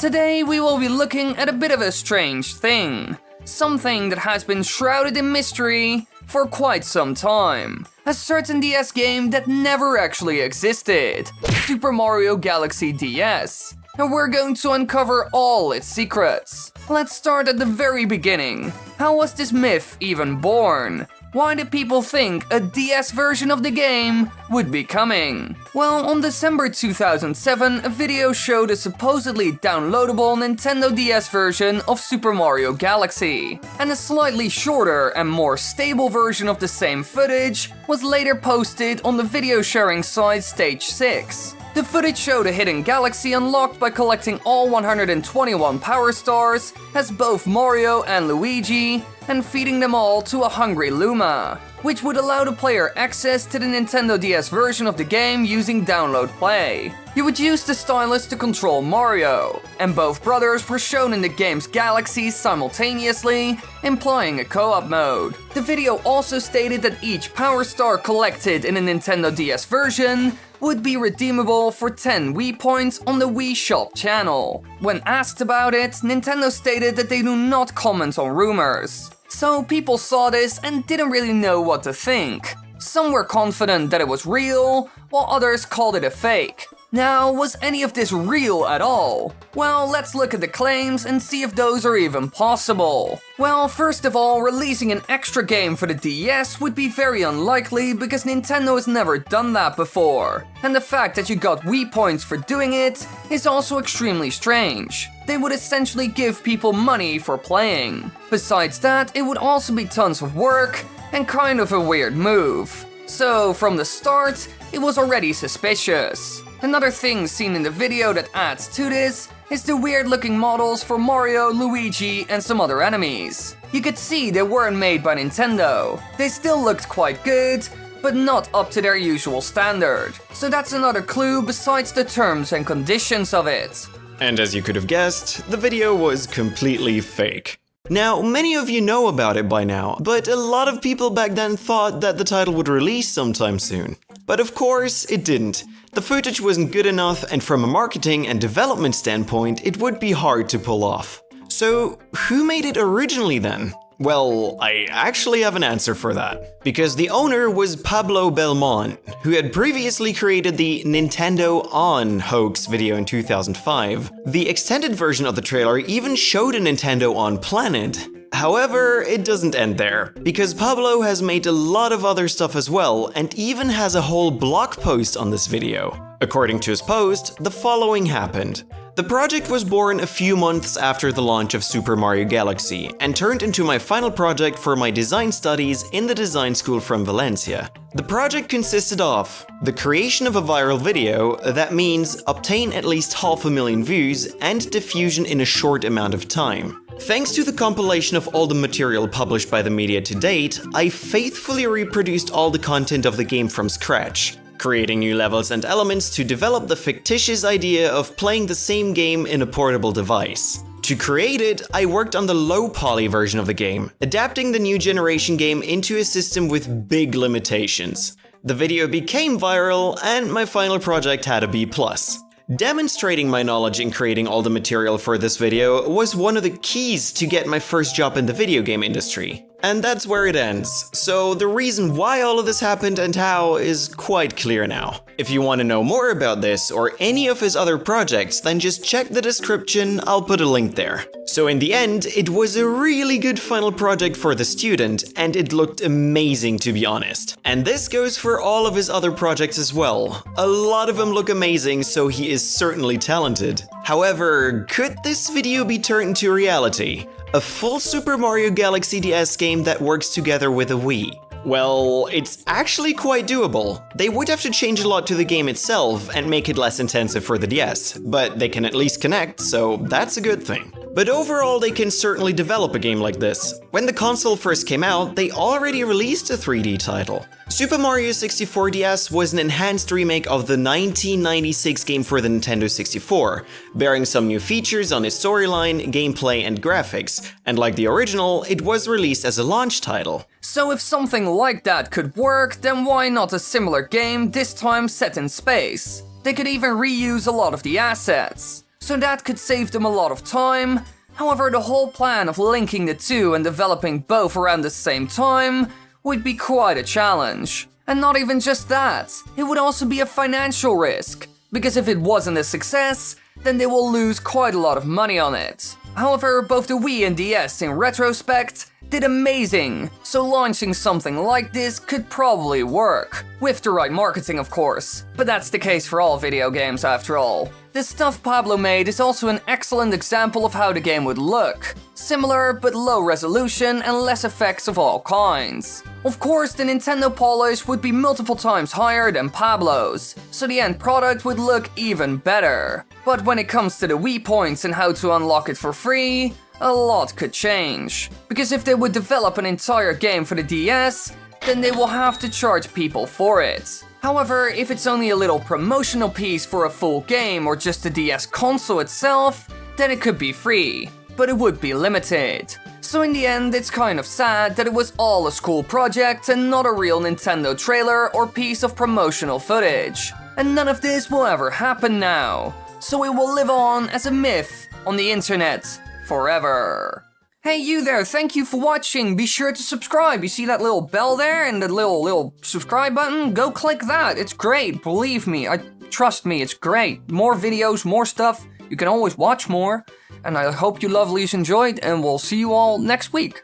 Today we will be looking at a bit of a strange thing. Something that has been shrouded in mystery for quite some time. A certain DS game that never actually existed. Super Mario Galaxy DS. And we're going to uncover all its secrets. Let's start at the very beginning. How was this myth even born? Why did people think a DS version of the game would be coming? Well, on December 2007, a video showed a supposedly downloadable Nintendo DS version of Super Mario Galaxy. And a slightly shorter and more stable version of the same footage was later posted on the video sharing site Stage 6. The footage showed a hidden galaxy unlocked by collecting all 121 power stars as both Mario and Luigi, and feeding them all to a hungry Luma, which would allow the player access to the Nintendo DS version of the game using download play. You would use the stylus to control Mario, and both brothers were shown in the game's galaxies simultaneously, implying a co-op mode. The video also stated that each power star collected in a Nintendo DS version would be redeemable for 10 Wii points on the Wii Shop channel. When asked about it, Nintendo stated that they do not comment on rumors. So people saw this and didn't really know what to think. Some were confident that it was real, while others called it a fake. Now, was any of this real at all? Well, let's look at the claims and see if those are even possible. Well, first of all, releasing an extra game for the DS would be very unlikely because Nintendo has never done that before. And the fact that you got Wii points for doing it is also extremely strange. They would essentially give people money for playing. Besides that, it would also be tons of work and kind of a weird move. So, from the start, it was already suspicious. Another thing seen in the video that adds to this is the weird looking models for Mario, Luigi, and some other enemies. You could see they weren't made by Nintendo. They still looked quite good, but not up to their usual standard. So that's another clue besides the terms and conditions of it. And as you could have guessed, the video was completely fake. Now, many of you know about it by now, but a lot of people back then thought that the title would release sometime soon. But of course, it didn't. The footage wasn't good enough, and from a marketing and development standpoint, it would be hard to pull off. So, who made it originally then? Well, I actually have an answer for that. Because the owner was Pablo Belmont, who had previously created the Nintendo On hoax video in 2005. The extended version of the trailer even showed a Nintendo On planet. However, it doesn't end there, because Pablo has made a lot of other stuff as well, and even has a whole blog post on this video. According to his post, the following happened. The project was born a few months after the launch of Super Mario Galaxy, and turned into my final project for my design studies in the design school from Valencia. The project consisted of the creation of a viral video, that means obtain at least 500,000 views, and diffusion in a short amount of time. Thanks to the compilation of all the material published by the media to date, I faithfully reproduced all the content of the game from scratch, creating new levels and elements to develop the fictitious idea of playing the same game in a portable device. To create it, I worked on the low-poly version of the game, adapting the new generation game into a system with big limitations. The video became viral, and my final project had a B+. Demonstrating my knowledge in creating all the material for this video was one of the keys to get my first job in the video game industry. And that's where it ends. So the reason why all of this happened and how is quite clear now. If you want to know more about this or any of his other projects, then just check the description, I'll put a link there. So in the end, it was a really good final project for the student, and it looked amazing to be honest. And this goes for all of his other projects as well. A lot of them look amazing, so he is certainly talented. However, could this video be turned into reality? A full Super Mario Galaxy DS game that works together with a Wii? Well, it's actually quite doable. They would have to change a lot to the game itself and make it less intensive for the DS, but they can at least connect, so that's a good thing. But overall, they can certainly develop a game like this. When the console first came out, they already released a 3D title. Super Mario 64 DS was an enhanced remake of the 1996 game for the Nintendo 64, bearing some new features on its storyline, gameplay, and graphics, and like the original, it was released as a launch title. So if something like that could work, then why not a similar game, this time set in space? They could even reuse a lot of the assets. so that could save them a lot of time. However, the whole plan of linking the two and developing both around the same time would be quite a challenge. And not even just that, it would also be a financial risk, because if it wasn't a success, then they will lose quite a lot of money on it. However, both the Wii and DS in retrospect did amazing, so launching something like this could probably work. With the right marketing, of course. But that's the case for all video games after all. The stuff Pablo made is also an excellent example of how the game would look. Similar, but low resolution and less effects of all kinds. Of course, the Nintendo polish would be multiple times higher than Pablo's, so the end product would look even better. But when it comes to the Wii points and how to unlock it for free, a lot could change. Because if they would develop an entire game for the DS, then they will have to charge people for it. However, if it's only a little promotional piece for a full game or just the DS console itself, then it could be free, but it would be limited. So in the end, it's kind of sad that it was all a school project and not a real Nintendo trailer or piece of promotional footage. And none of this will ever happen now. So it will live on as a myth on the internet forever. Hey you there, thank you for watching. Be sure to subscribe. You see that little bell there and the little subscribe button? Go click that. It's great, believe me. Trust me, it's great. More videos, more stuff. You can always watch more. And I hope you lovelies enjoyed, and we'll see you all next week.